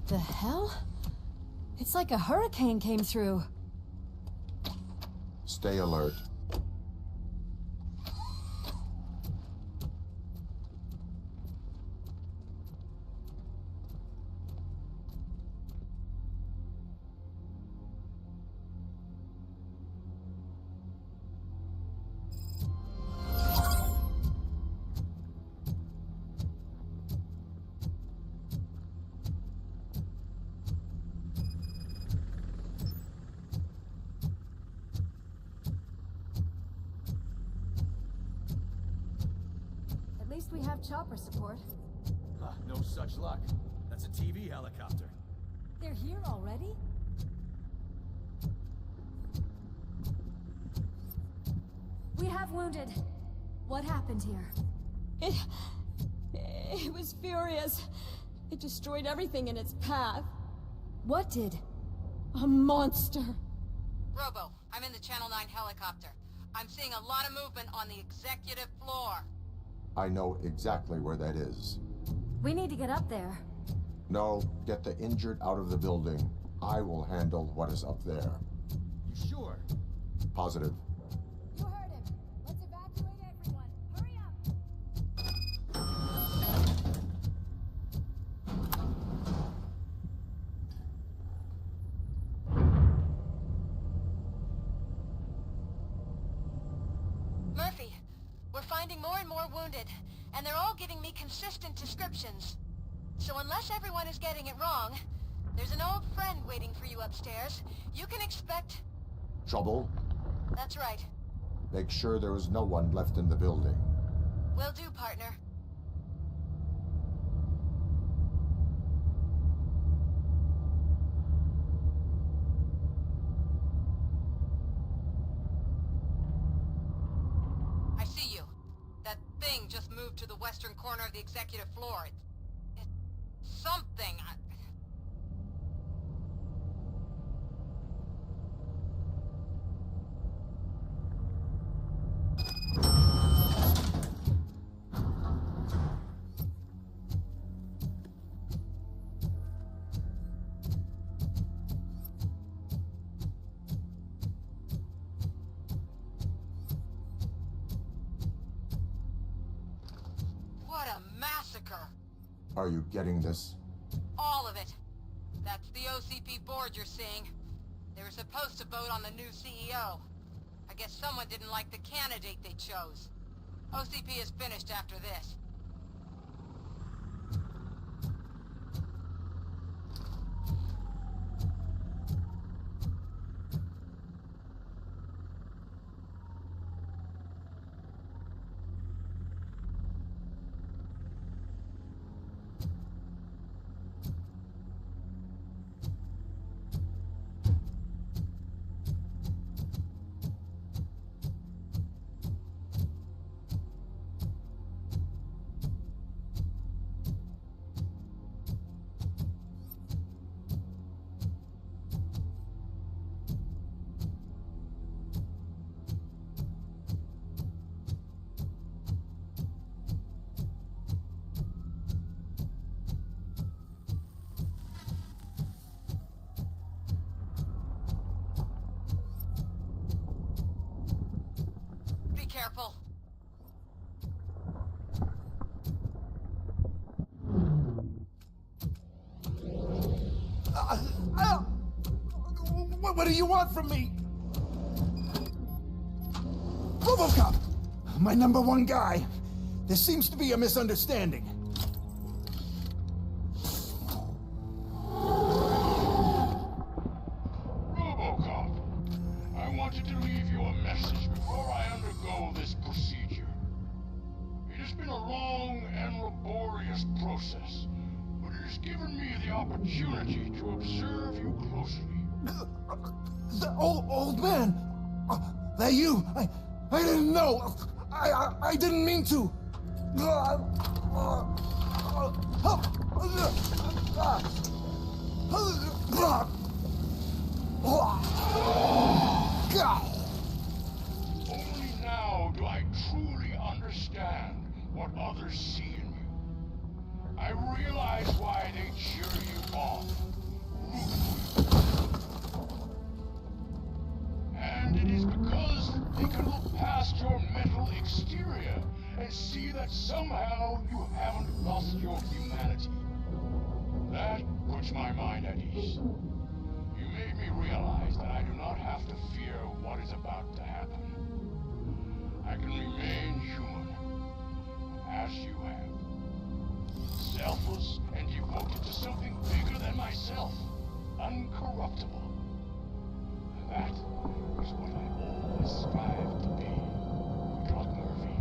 The hell? It's like a hurricane came through. Stay alert. At least we have chopper support. No such luck. That's a TV helicopter. They're here already? We have wounded. What happened here? It was furious. It destroyed everything in its path. What did? A monster. Robo, I'm in the Channel 9 helicopter. I'm seeing a lot of movement on the executive floor. I know exactly where that is. We need to get up there. No, get the injured out of the building. I will handle what is up there. You sure? Positive. You heard him. Let's evacuate everyone. Hurry up! Murphy, we're finding more and more wounded, and they're all giving me consistent descriptions. So unless everyone is getting it wrong, there's an old friend waiting for you upstairs. You can expect... Trouble? That's right. Make sure there is no one left in the building. Will do, partner. I see you. That thing just moved to the western corner of the executive floor. It's something. What a massacre! Are you getting this? All of it. That's the OCP board you're seeing. They were supposed to vote on the new CEO. I guess someone didn't like the candidate they chose. OCP is finished after this. Be careful. What do you want from me? RoboCop! My #1 guy. There seems to be a misunderstanding. RoboCop, I wanted to leave you a message before I undergo this procedure. It has been a long and laborious process, but it has given me the opportunity to observe you closely. The old man! That you? I didn't know! I didn't mean to! Only now do I truly understand what others see in you. I realize why they cheer you on. I see that somehow you haven't lost your humanity. That puts my mind at ease. You made me realize that I do not have to fear what is about to happen. I can remain human, as you have. Selfless and devoted to something bigger than myself. Uncorruptible. And that is what I always strive to be, Doc Murphy.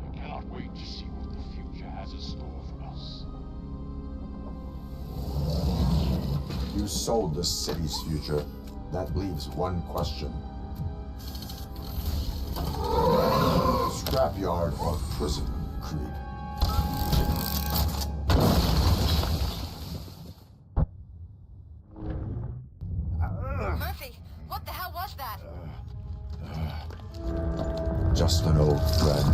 I cannot wait to see what the future has in store for us. You sold the city's future. That leaves one question. Scrapyard or prison, Creed? Murphy, what the hell was that? Just an old friend.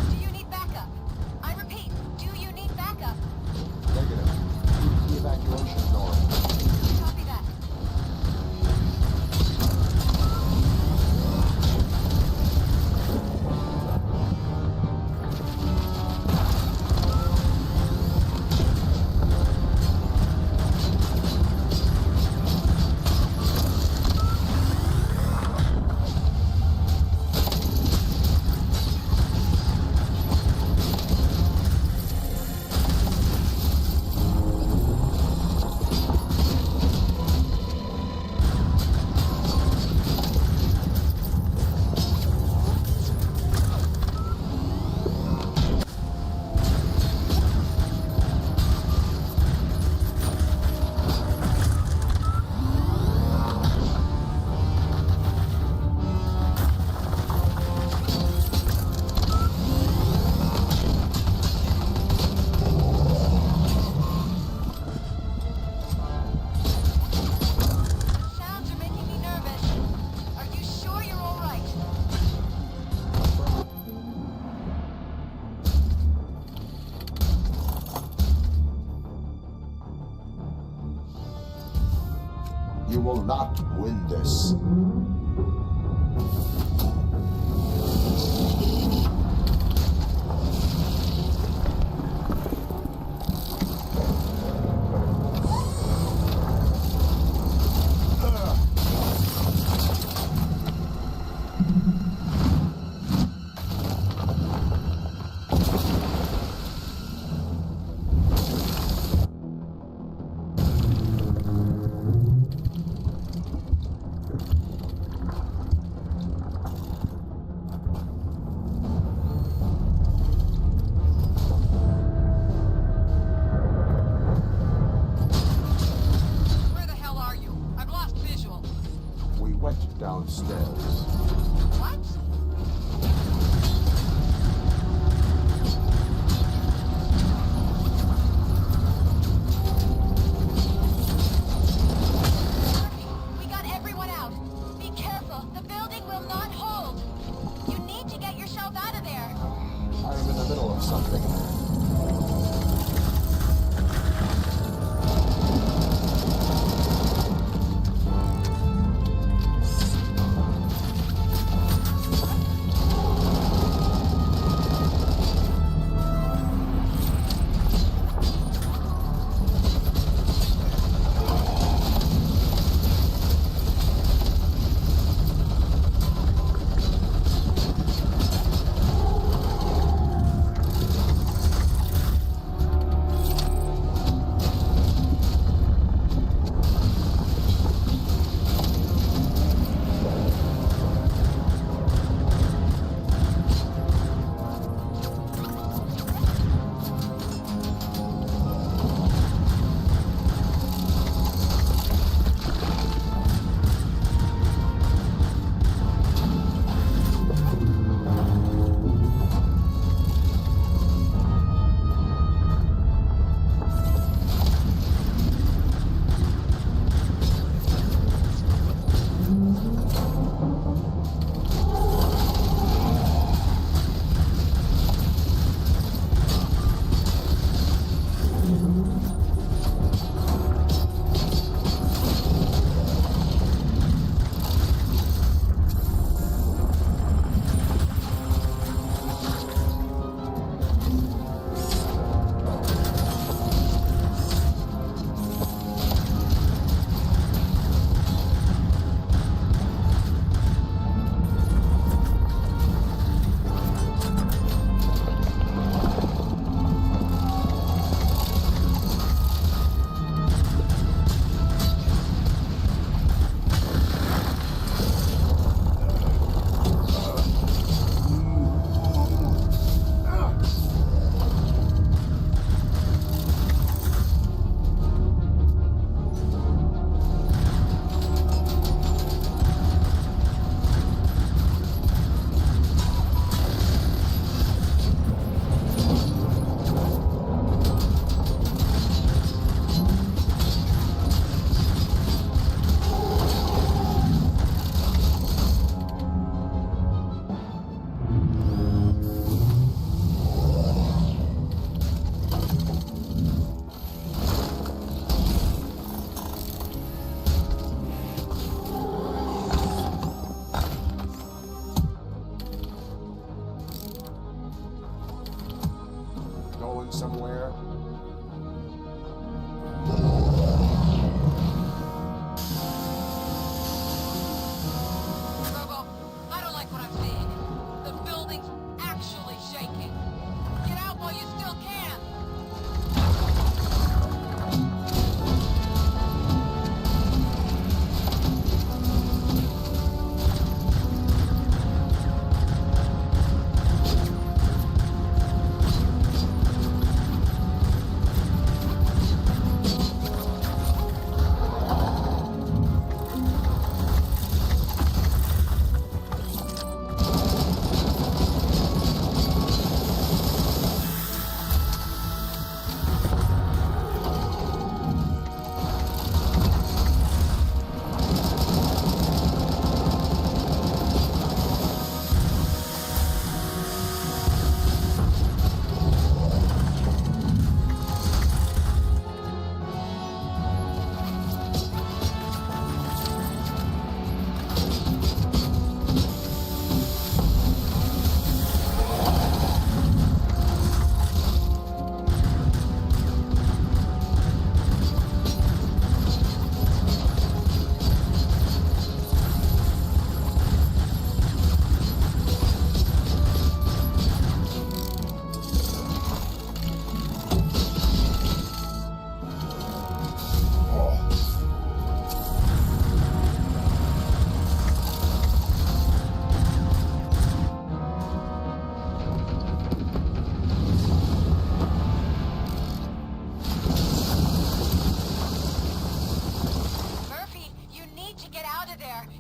Do you need backup? I repeat, do you need backup? Negative. Use the evacuation door. Copy that. Sounds are making me nervous. Are you sure you're all right? You will not win this. going somewhere? Robo, I don't like what I'm seeing. The building's actually shaking. Get out while you still can.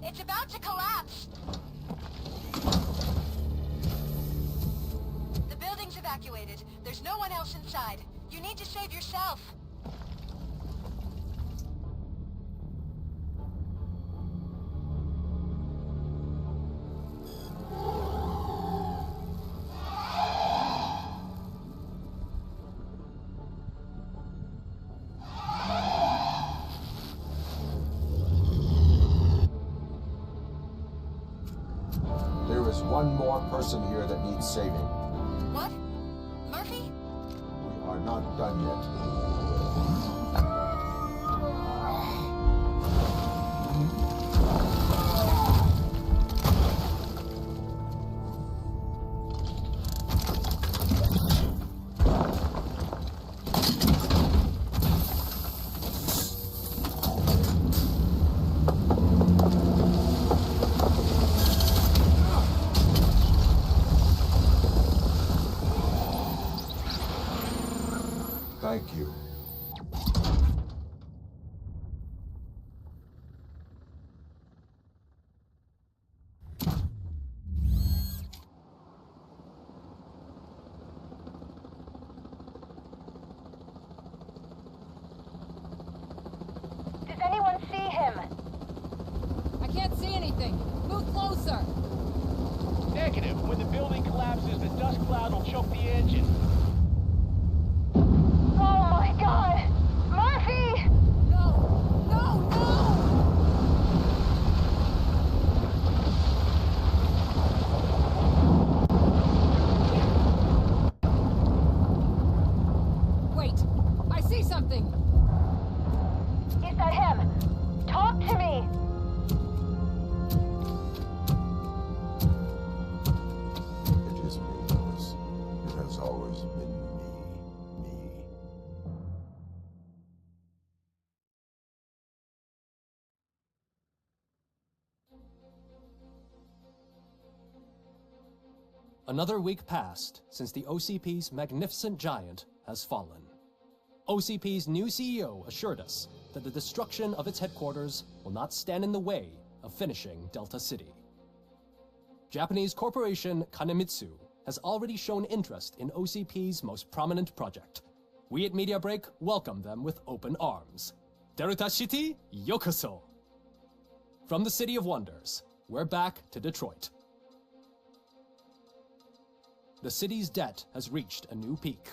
It's about to collapse! The building's evacuated. There's no one else inside. You need to save yourself. There is one more person here that needs saving. What? Murphy? We are not done yet. Thank you. Does anyone see him? I can't see anything. Move closer. Negative. When the building collapses, the dust cloud will choke the engine. Oh my God! Murphy! No! No! No! Wait! I see something! Is that him? Talk to me! It is me, Louis. It has always been me. Another week passed since the OCP's magnificent giant has fallen. OCP's new CEO assured us that the destruction of its headquarters will not stand in the way of finishing Delta City. Japanese corporation Kanemitsu has already shown interest in OCP's most prominent project. We at Media Break welcome them with open arms. Delta City, yokoso! From the City of Wonders, we're back to Detroit. The city's debt has reached a new peak.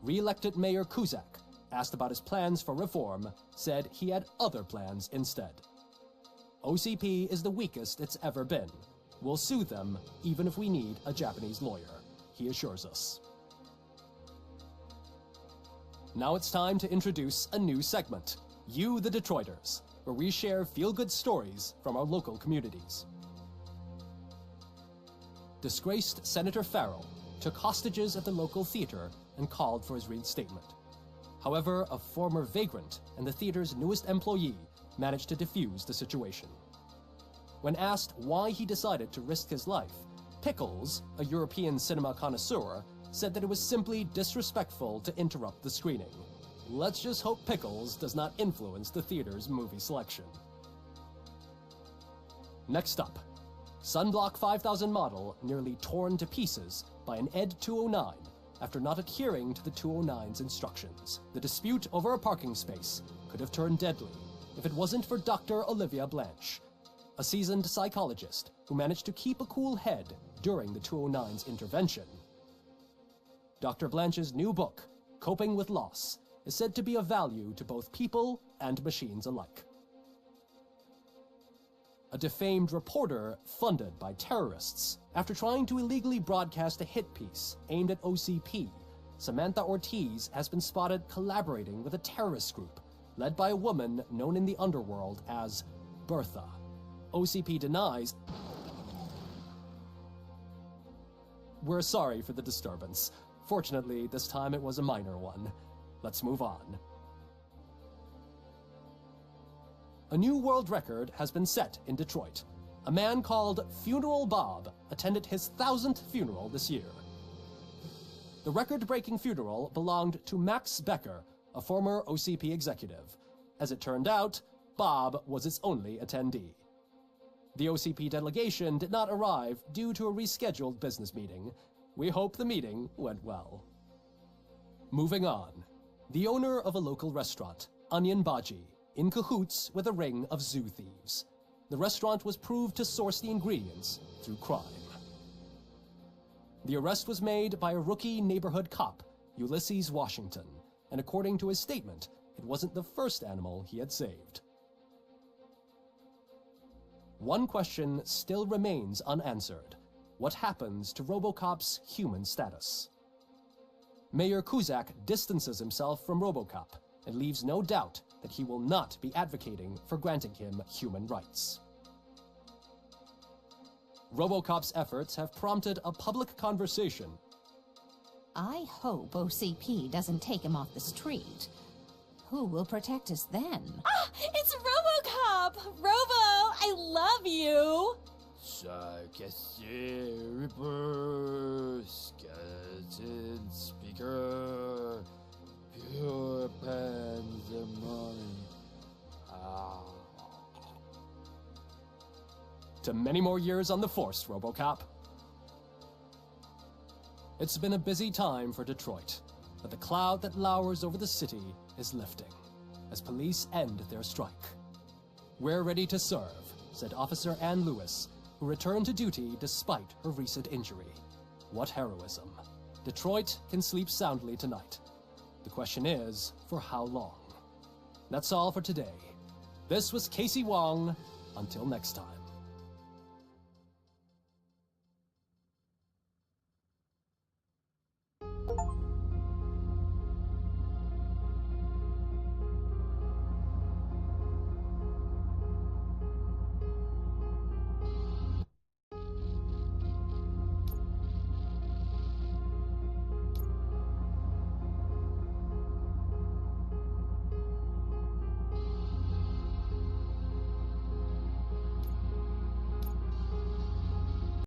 Re-elected Mayor Kuzak, asked about his plans for reform, said he had other plans instead. OCP is the weakest it's ever been. We'll sue them even if we need a Japanese lawyer, he assures us. Now it's time to introduce a new segment, You the Detroiters, where we share feel-good stories from our local communities. Disgraced Senator Farrell took hostages at the local theater and called for his reinstatement. However, a former vagrant and the theater's newest employee managed to defuse the situation. When asked why he decided to risk his life, Pickles, a European cinema connoisseur, said that it was simply disrespectful to interrupt the screening. Let's just hope Pickles does not influence the theater's movie selection. Next up, Sunblock 5000 model nearly torn to pieces by an ED 209 after not adhering to the 209's instructions. The dispute over a parking space could have turned deadly if it wasn't for Dr. Olivia Blanche, a seasoned psychologist who managed to keep a cool head during the 209's intervention. Dr. Blanche's new book, Coping with Loss, is said to be of value to both people and machines alike. A defamed reporter funded by terrorists after trying to illegally broadcast a hit piece aimed at OCP, Samantha Ortiz has been spotted collaborating with a terrorist group led by a woman known in the underworld as Bertha. OCP denies. We're sorry for the disturbance. Fortunately, this time it was a minor one. Let's move on. A new world record has been set in Detroit. A man called Funeral Bob attended his 1000th funeral this year. The record-breaking funeral belonged to Max Becker, a former OCP executive. As it turned out, Bob was its only attendee. The OCP delegation did not arrive due to a rescheduled business meeting. We hope the meeting went well. Moving on. The owner of a local restaurant, Onion Baji, in cahoots with a ring of zoo thieves. The restaurant was proved to source the ingredients through crime. The arrest was made by a rookie neighborhood cop, Ulysses Washington, and according to his statement, it wasn't the first animal he had saved. One question still remains unanswered. What happens to RoboCop's human status? Mayor Kuzak distances himself from RoboCop and leaves no doubt that he will not be advocating for granting him human rights. RoboCop's efforts have prompted a public conversation. I hope OCP doesn't take him off the street. Who will protect us then? Ah! It's RoboCop! Robo, I love you! Reaper, skeleton speaker, pure pandemonium. To many more years on the force, RoboCop. It's been a busy time for Detroit, but the cloud that lowers over the city is lifting as police end their strike. We're ready to serve, said Officer Ann Lewis, who returned to duty despite her recent injury. What heroism. Detroit can sleep soundly tonight. The question is, for how long? That's all for today. This was Casey Wong. Until next time.